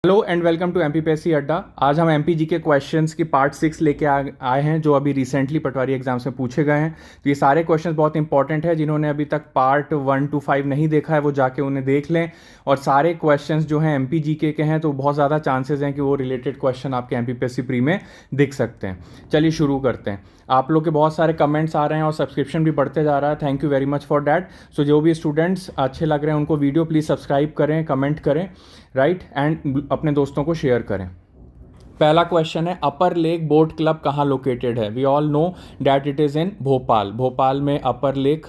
Hello and welcome to MPPSC Adda. आज हम MPG के क्वेश्चंस की पार्ट 6 लेके आए हैं जो अभी रिसेंटली पटवारी एग्जाम्स में पूछे गए हैं। तो ये सारे क्वेश्चंस बहुत इंपॉर्टेंट है। जिन्होंने अभी तक पार्ट 1 to 5 नहीं देखा है वो जाके उन्हें देख लें। और सारे क्वेश्चंस जो हैं एमपीजी के हैं, तो बहुत ज़्यादा चांसेस हैं कि वो रिलेटेड क्वेश्चन आपके एमपीपीएससी प्री में दिख सकते हैं। चलिए शुरू करते हैं। आप लोग के बहुत सारे कमेंट्स आ रहे हैं और सब्सक्रिप्शन भी बढ़ते जा रहा है। Thank you very much for that. So जो भी स्टूडेंट्स अच्छे लग रहे हैं उनको वीडियो प्लीज़ सब्सक्राइब करें, कमेंट करें, राइट, एंड अपने दोस्तों को शेयर करें। पहला क्वेश्चन है, अपर लेक बोट क्लब कहाँ लोकेटेड है? We all know that it is in Bhopal. Bhopal में upper lake,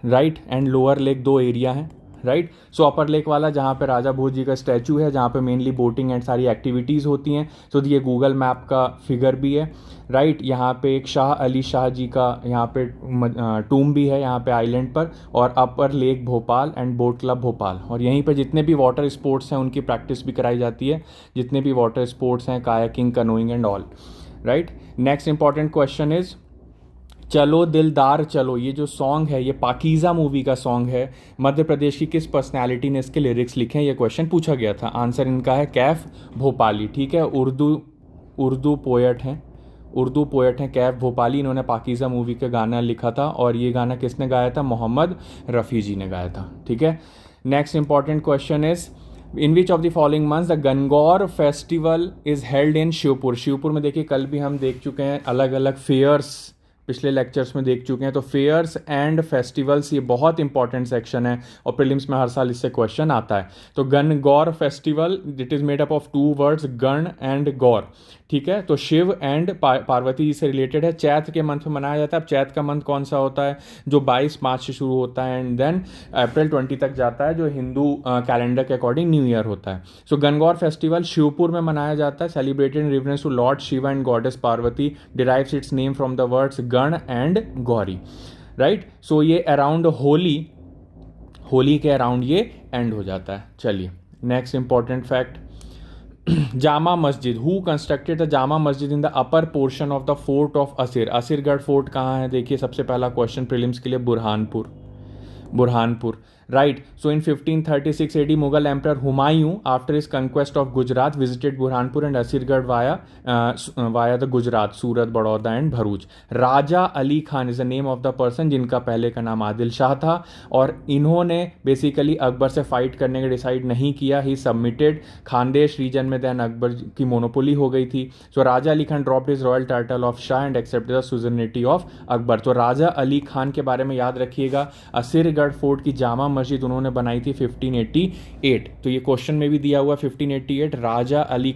right, and lower lake दो एरिया हैं, राइट। सो अपर लेक वाला जहाँ पे राजा भोज जी का स्टैचू है, जहाँ पे मेनली बोटिंग एंड सारी एक्टिविटीज़ होती हैं। सो ये गूगल मैप का फिगर भी है, राइट। यहाँ पे एक शाह अली शाह जी का यहाँ पे टूम भी है यहाँ पे आइलैंड पर। और अपर lake Bhopal and boat club Bhopal. और यहीं पर जितने भी वाटर स्पोर्ट्स हैं उनकी प्रैक्टिस भी कराई जाती है। जितने भी वाटर स्पोर्ट्स हैं, kayaking, canoeing and all, right. Next important question is, चलो दिलदार चलो, ये जो सॉन्ग है ये पाकीज़ा मूवी का सॉन्ग है। मध्य प्रदेश की किस पर्सनैलिटी ने इसके लिरिक्स लिखे हैं? ये क्वेश्चन पूछा गया था। आंसर इनका है कैफ भोपाली, ठीक है। उर्दू पोएट हैं कैफ भोपाली। इन्होंने पाकीज़ा मूवी का गाना लिखा था और ये गाना किसने गाया था? मोहम्मद रफ़ी जी ने गाया था, ठीक है। Next important question is, in which of the following months the Gangaur festival is held in Shivpur? Shivpur में देखिए कल भी हम देख चुके हैं, अलग अलग फेयर्स पिछले लेक्चर्स में देख चुके हैं। तो फेयर्स एंड फेस्टिवल्स ये बहुत इंपॉर्टेंट सेक्शन है और प्रीलिम्स में हर साल इससे क्वेश्चन आता है। तो Gangaur festival, it is made up of 2 words, Gan and गौर, ठीक है। तो शिव एंड पार्वती जी से रिलेटेड है। चैत्र के मंथ में मनाया जाता है। अब चैत्र का मंथ कौन सा होता है? जो 22 मार्च से शुरू होता है एंड देन अप्रैल 20 तक जाता है, जो हिंदू कैलेंडर के अकॉर्डिंग न्यू ईयर होता है। सो गणगौर फेस्टिवल शिवपुर में मनाया जाता है। Celebrated in reference to lord Shiva and goddess Parvati, derives its name from the words Gan and Gauri, right. So ये अराउंड होली के अराउंड ये एंड हो जाता है। चलिए next important fact, Jama Masjid, who constructed the Jama Masjid in the upper portion of the fort of असिर? असिरगढ़ fort कहाँ है? देखिए सबसे पहला क्वेश्चन प्रीलिम्स के लिए, Burhanpur, right. So in 1536 AD Mughal emperor Humayun after his conquest of Gujarat visited Burhanpur and Asirgarh via the Gujarat, Surat, Baroda and Bharuch. Raja Ali Khan is the name of the person जिनका पहले का नाम आदिल शाह था और इन्होंने बेसिकली अकबर से फाइट करने का डिसाइड नहीं किया। ही सबमिटेड खानदेश रीजन में, देन अकबर की मोनोपोली हो गई थी। So Raja Ali Khan dropped his royal title of Shah and accepted the suzerainty of Akbar. तो राजा अली खान के बारे में याद रखिएगा। असिरगढ़ फोर्ट की जामा मस्जिद उन्होंने बनाई थी 1588। तो ये क्वेश्चन में भी दिया हुआ 1588। राजा अली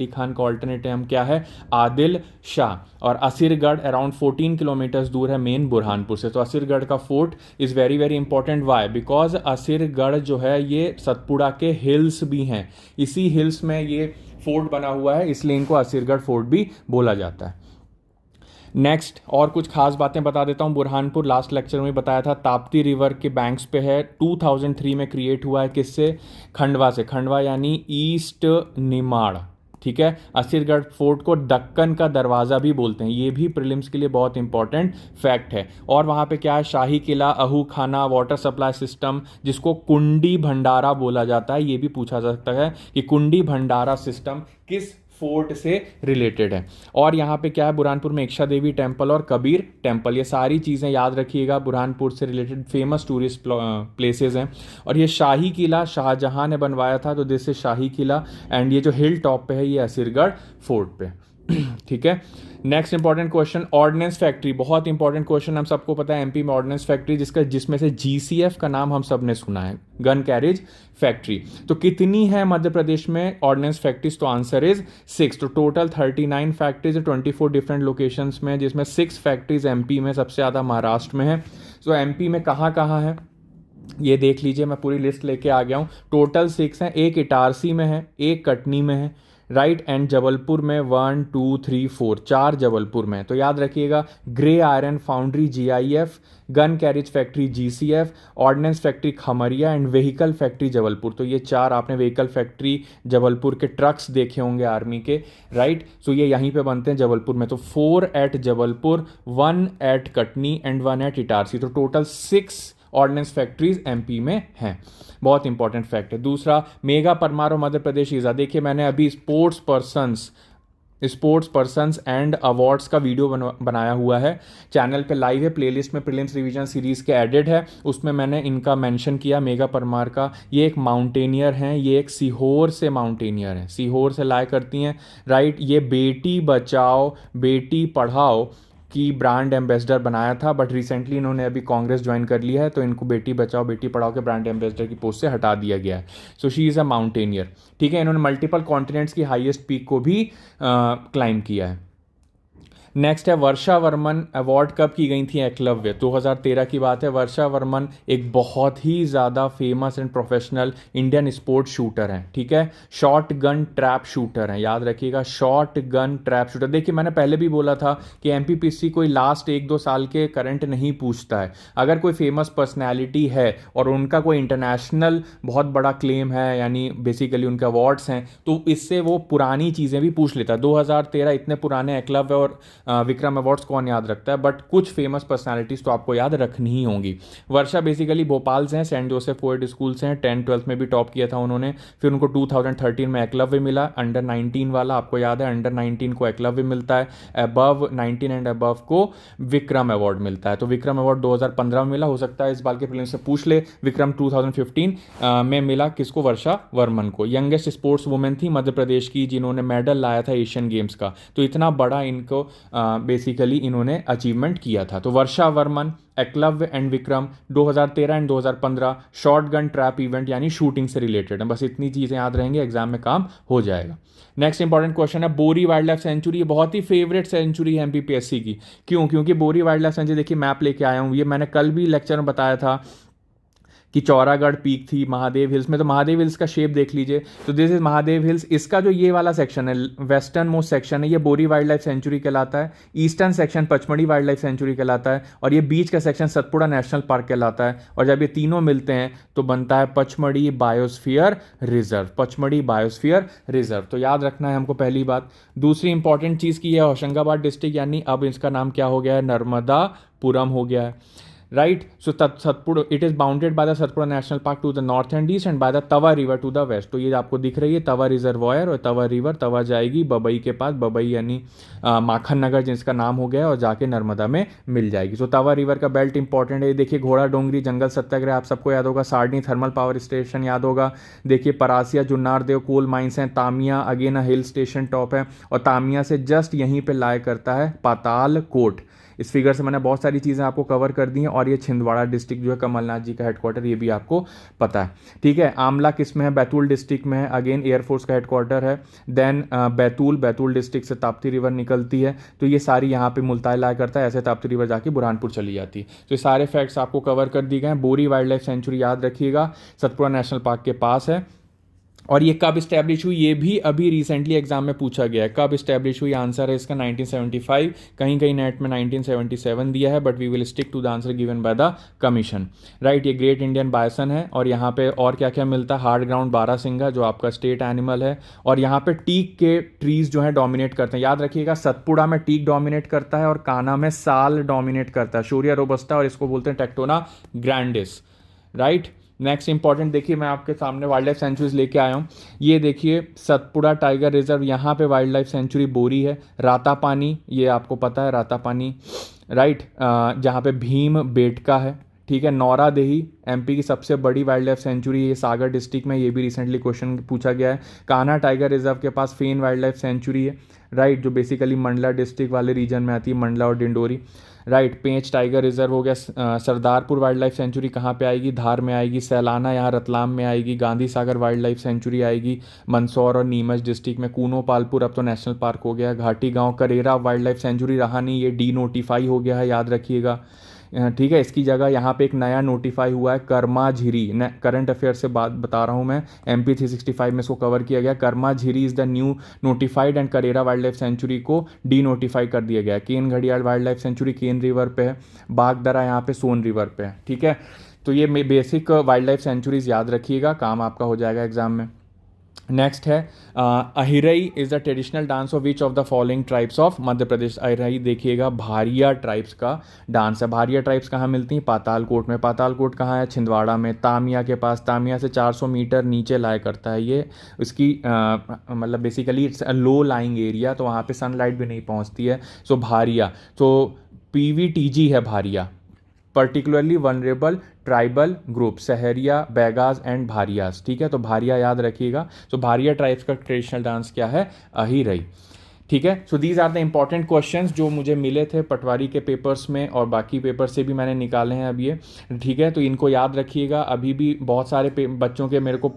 खान का ऑल्टरनेटिव हम क्या है? आदिल शाह। और असिरगढ़ अराउंड 14 किलोमीटर्स दूर है मेन बुरहानपुर से। तो असिरगढ़ का fort is very very important. Why? Because Asirgarh जो है ये सतपुड़ा के हिल्स भी हैं, इसी हिल्स में ये फोर्ट बना हुआ है, इसलिए इनको असिरगढ़ फोर्ट भी बोला जाता है। नेक्स्ट और कुछ खास बातें बता देता हूँ। बुरहानपुर लास्ट लेक्चर में बताया था, ताप्ती रिवर के बैंक्स पे है। 2003 में क्रिएट हुआ है, किससे? खंडवा से। खंडवा यानी ईस्ट निमाड़, ठीक है। असिरगढ़ फोर्ट को दक्कन का दरवाज़ा भी बोलते हैं, ये भी प्रीलिम्स के लिए बहुत इंपॉर्टेंट फैक्ट है। और वहाँ पे क्या है? शाही किला, अहू खाना, वाटर सप्लाई सिस्टम, जिसको कुंडी भंडारा बोला जाता है। ये भी पूछा जा सकता है कि कुंडी भंडारा सिस्टम किस फोर्ट से रिलेटेड है। और यहाँ पे क्या है? बुरहानपुर में इक्षा देवी टेम्पल और कबीर टेम्पल, ये सारी चीज़ें याद रखिएगा। बुरहानपुर से रिलेटेड फेमस टूरिस्ट प्लेसेस हैं। और ये शाही किला शाहजहां ने बनवाया था, तो this is shahi Qila. And ये जो हिल टॉप पे है ये असिरगढ़ फोर्ट पे, ठीक है। Next important question, ordnance factory, बहुत इंपॉर्टेंट क्वेश्चन। हम सबको पता है एमपी में ऑर्डिनेंस फैक्ट्री जिसमें से जीसीएफ का नाम हम सब ने सुना है, गन कैरेज फैक्ट्री। तो कितनी है मध्य प्रदेश में ऑर्डिनेंस फैक्ट्रीज? तो आंसर इज 6। तो टोटल 39 फैक्ट्रीज 24 डिफरेंट लोकेशंस में, जिसमें 6 फैक्ट्रीज एमपी में, सबसे ज़्यादा महाराष्ट्र में है। सो एमपी में कहाँ कहाँ है ये देख लीजिए, मैं पूरी लिस्ट लेके आ गया हूँ। टोटल 6 हैं। एक इटारसी में है, एक कटनी में है, राइट, एंड जबलपुर में 1 2 3 4, 4 जबलपुर में। तो याद रखिएगा, grey iron foundry GIF, gun carriage factory GCF, ordnance factory Khamaria and vehicle factory Jabalpur. तो ये 4 आपने व्हीकल फैक्ट्री जबलपुर के ट्रक्स देखे होंगे आर्मी के, राइट। सो ये यहीं पे बनते हैं जबलपुर में। तो 4 at Jabalpur, 1 at Katni and 1 at Itarsi. तो टोटल 6 ऑर्डिनेंस फैक्ट्रीज एमपी में हैं। बहुत इंपॉर्टेंट फैक्ट है। दूसरा, मेगा परमार और मध्य प्रदेश ईजा। देखिए मैंने अभी स्पोर्ट्स पर्सन्स एंड अवार्ड्स का वीडियो बनाया हुआ है, चैनल पे लाइव है, प्लेलिस्ट में प्रीलिम्स रिवीजन सीरीज़ के एडेड है, उसमें मैंने इनका मेंशन किया मेगा परमार का। ये एक माउंटेनियर हैं, ये एक सीहोर से माउंटेनियर हैं, सीहोर से लाया करती हैं, राइट। ये बेटी बचाओ बेटी पढ़ाओ की ब्रांड एम्बेसडर बनाया था, बट रिसेंटली इन्होंने अभी कांग्रेस ज्वाइन कर लिया है, तो इनको बेटी बचाओ बेटी पढ़ाओ के ब्रांड एम्बेसडर की पोस्ट से हटा दिया गया है। So she is a mountaineer, ठीक है। इन्होंने मल्टीपल कॉन्टिनेंट्स की हाईएस्ट पीक को भी क्लाइम किया है। नेक्स्ट है वर्षा वर्मन अवार्ड कब की गई थी एकलव्य, 2013 की बात है। वर्षा वर्मन एक बहुत ही ज़्यादा famous and professional Indian sport shooter हैं, ठीक है। शॉर्ट गन ट्रैप शूटर हैं, याद रखिएगा, शॉर्ट गन ट्रैप शूटर। देखिए मैंने पहले भी बोला था कि एमपीपीसी कोई लास्ट 1-2 साल के करंट नहीं पूछता है। अगर कोई फेमस पर्सनैलिटी है और उनका कोई इंटरनेशनल बहुत बड़ा क्लेम है, यानी बेसिकली उनके अवार्ड्स हैं, तो इससे वो पुरानी चीज़ें भी पूछ लेता है। 2013 इतने पुराने एकलव्य और विक्रम अवार्ड्स कौन याद रखता है, बट कुछ फेमस पर्सनालिटीज़ तो आपको याद रखनी ही होंगी। वर्षा बेसिकली भोपाल से हैं, सेंट जोसेफ कोएड स्कूल से हैं, 10th-12th में भी टॉप किया था उन्होंने। फिर उनको 2013 में एकलव्य मिला, अंडर 19 वाला, आपको याद है अंडर 19 को एकलव्य मिलता है, अबव 19 एंड अबव को विक्रम अवार्ड मिलता है। तो विक्रम अवार्ड 2015 में मिला, हो सकता है इस बार के प्रीलिम्स से पूछ ले। विक्रम 2015 में मिला किसको, वर्षा वर्मन को। यंगेस्ट स्पोर्ट्स वुमेन थी मध्य प्रदेश की, जिन्होंने मेडल लाया था एशियन गेम्स का, तो इतना बड़ा इनको बेसिकली इन्होंने अचीवमेंट किया था। तो Varsha Varman, Eklavya and Vikram 2013 and 2015 shotgun trap event यानी शूटिंग से रिलेटेड है। बस इतनी चीज़ें याद रहेंगे, एग्जाम में काम हो जाएगा। नेक्स्ट इंपॉर्टेंट क्वेश्चन है बोरी वाइल्ड लाइफ सेंचुरी। ये बहुत ही फेवरेट सेंचुरी है एमपीपीएससी की। क्यों? क्योंकि बोरी वाइल्ड लाइफ सेंचुरी, देखिए मैप लेके आया हूँ, ये मैंने कल भी लेक्चर में बताया था कि चौरागढ़ पीक थी महादेव हिल्स में। तो महादेव हिल्स का शेप देख लीजिए, तो दिस इज महादेव हिल्स। इसका जो ये वाला सेक्शन है, वेस्टर्न मोस्ट सेक्शन है, ये बोरी वाइल्ड लाइफ सेंचुरी कहलाता है। Eastern section Pachmarhi wild life sanctuary कहलाता है, और ये बीच का सेक्शन सतपुड़ा नेशनल पार्क कहलाता है। और जब ये तीनों मिलते हैं तो बनता है Pachmarhi biosphere reserve, Pachmarhi biosphere reserve. तो याद रखना है हमको पहली बात। दूसरी इंपॉर्टेंट चीज़ की है होशंगाबाद डिस्ट्रिक्ट, यानी अब इसका नाम क्या हो गया है, नर्मदापुरम हो गया है, right? So Satpura, it is bounded by the Satpura National Park to the north and east and by the Tawa River to the west। तो ये आपको दिख रही है तवा रिजर्वायर और तवा रिवर, तवा जाएगी बबई के पास, बबई यानी माखन नगर जिसका नाम हो गया, और जाके नर्मदा में मिल जाएगी। तो तवा रिवर का बेल्ट इंपॉर्टेंट है। देखिए घोड़ा डोंगरी जंगल सत्याग्रह आप सबको याद होगा, सारनी थर्मल पावर स्टेशन याद होगा। देखिए परासिया जुन्नार देव कोल माइंस हैं, Tamia again hill station top है, और तामिया से जस्ट यहीं पे लाया करता है पाताल कोट। इस फिगर से मैंने बहुत सारी चीज़ें आपको कवर कर दी हैं। और ये छिंदवाड़ा डिस्ट्रिक्ट जो है कमलनाथ जी का हेडक्वार्टर, ये भी आपको पता है, ठीक है। आमला किस में है, बैतूल डिस्ट्रिक्ट में है, अगेन एयरफोर्स का हेडक्वार्टर है। देन बैतूल डिस्ट्रिक्ट से ताप्ती रिवर निकलती है, तो ये सारी यहाँ पे मुल्ताई लाया करता है, ऐसे ताप्ती रिवर जाके बुरहानपुर चली जाती है। तो ये सारे फैक्ट्स आपको कवर कर दिए गए हैं। बोरी वाइल्ड लाइफ सेंचुरी याद रखिएगा, सतपुड़ा नेशनल पार्क के पास है। और ये कब इस्टेब्लिश हुई, ये भी अभी रिसेंटली एग्जाम में पूछा गया है, कब इस्टेब्लिश हुई। आंसर है इसका 1975, कहीं कहीं नेट में 1977 दिया है, but we will stick to the answer given by the commission, right. ये ग्रेट इंडियन बायसन है, और यहाँ पे और क्या क्या मिलता है, हार्ड ग्राउंड बारासिंगा जो आपका स्टेट एनिमल है, और यहाँ पे टीक के ट्रीज जो है डोमिनेट करते हैं। याद रखिएगा सतपुड़ा में टीक डोमिनेट करता है, और कान्हा में साल डोमिनेट करता है, शोरिया रोबस्टा, और इसको बोलते हैं tectona grandis, right. Next important देखिए, मैं आपके सामने वाइल्ड लाइफ सेंचुरीज लेके आया हूँ। ये देखिए सतपुड़ा टाइगर रिजर्व, यहाँ पे वाइल्ड लाइफ सेंचुरी बोरी है। रातापानी, ये आपको पता है रातापानी, राइट, जहाँ पे भीम बेटका है, ठीक है। नौरा देही एमपी की सबसे बड़ी वाइल्ड लाइफ सेंचुरी, ये सागर डिस्ट्रिक्ट में, ये भी रिसेंटली क्वेश्चन पूछा गया है। कान्हा टाइगर रिजर्व के पास फेन वाइल्ड लाइफ सेंचुरी है, राइट, जो बेसिकली मंडला डिस्ट्रिक्ट वाले रीजन में आती है, मंडला और डिंडोरी, राइट। पेंच टाइगर रिजर्व हो गया। सरदारपुर वाइल्ड लाइफ सेंचुरी कहाँ पे आएगी, धार में आएगी। सैलाना यहाँ रतलाम में आएगी। Gandhi Sagar wild life sanctuary आएगी मंदसौर और नीमच डिस्ट्रिक्ट में। कूनो पालपुर अब तो नेशनल पार्क हो गया। घाटी गांव करेरा वाइल्ड लाइफ सेंचुरी रहा नहीं, ये डी नोटिफाई हो गया है, याद रखिएगा, ठीक है। इसकी जगह यहाँ पे एक नया नोटिफाई हुआ है कर्मा झिरी, करंट अफेयर से बात बता रहा हूँ मैं, MP 365 में इसको कवर किया गया। Karma Jhiri is the new notified, and Karera wildlife sanctuary को डी नोटिफाई कर दिया गया है। केन घड़ियाल wildlife sanctuary Ken river पे है। बागदरा यहाँ पे सोन रिवर पे है, ठीक है। तो ये बेसिक वाइल्ड लाइफ सेंचुरीज याद रखिएगा, काम आपका हो जाएगा एग्जाम में। नेक्स्ट है Ahirai is the traditional dance of which of the following tribes of Madhya Pradesh. Ahirai देखिएगा भारिया ट्राइब्स का डांस है। भारिया ट्राइब्स कहाँ मिलती हैं? पातालकोट में। पातालकोट कहाँ है? छिंदवाड़ा में। तामिया के पास। तामिया से 400 मीटर नीचे लाया करता है ये। इसकी मतलब basically it's low lying area, तो वहाँ पे सनलाइट भी नहीं पहुँचती है। सो भारिया, तो PVTG है Bharia, particularly vulnerable tribal group, Sahariya, Baigas and Bharias. ठीक है, तो भारिया याद रखिएगा। तो भारिया ट्राइब्स का ट्रेडिशनल डांस क्या है? अहिरई। ठीक है, so these are the important questions जो मुझे मिले थे पटवारी के पेपर्स में, और बाकी पेपर से भी मैंने निकाले हैं अब ये। ठीक है, तो इनको याद रखिएगा। अभी भी बहुत सारे बच्चों के मेरे को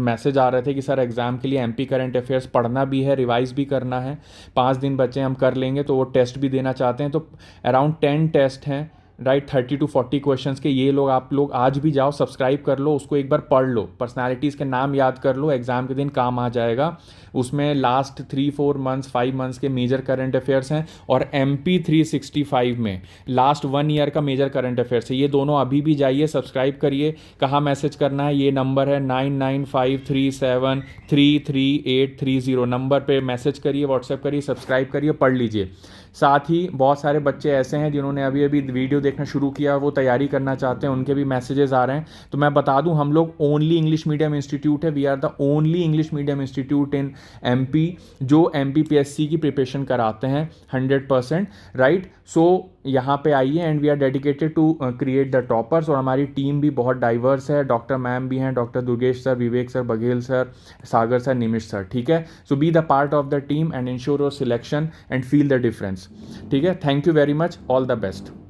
मैसेज आ रहे थे कि सर एग्ज़ाम के लिए MP करंट अफेयर्स पढ़ना भी है, रिवाइज भी करना है। 5 दिन बच्चे हम कर लेंगे, तो वो टेस्ट भी देना चाहते हैं। तो अराउंड 10 टेस्ट हैं, राइट, 30 to 40 क्वेश्चंस के। ये लोग, आप लोग आज भी जाओ, सब्सक्राइब कर लो, उसको एक बार पढ़ लो, पर्सनालिटीज़ के नाम याद कर लो, एग्ज़ाम के दिन काम आ जाएगा। उसमें लास्ट 3-4 मंथ्स 5 मंथ्स के मेजर करंट अफेयर्स हैं, और MP 365 में लास्ट 1 ईयर का मेजर करंट अफेयर्स है। ये दोनों अभी भी जाइए, सब्सक्राइब करिए। कहाँ मैसेज करना है? ये नंबर है 9953733830। नंबर पे मैसेज करिए, व्हाट्सएप करिए, सब्सक्राइब करिए, पढ़ लीजिए। साथ ही बहुत सारे बच्चे ऐसे हैं जिन्होंने अभी अभी वीडियो देखना शुरू किया, वो तैयारी करना चाहते हैं, उनके भी मैसेजेस आ रहे हैं। तो मैं बता दूं, हम लोग ओनली इंग्लिश मीडियम इंस्टीट्यूट है। We are the only English medium institute in MP जो MPPSC की प्रिपरेशन कराते हैं 100%, राइट। सो यहाँ पे आइए, and we are dedicated to create the toppers. और हमारी टीम भी बहुत डाइवर्स है। डॉक्टर मैम भी हैं, doctor Durgesh sir, Vivek sir, Baghel sir, Sagar sir, Nimish sir. ठीक है, so be the part of the team and ensure your selection and feel the difference. ठीक है, thank you very much, all the best.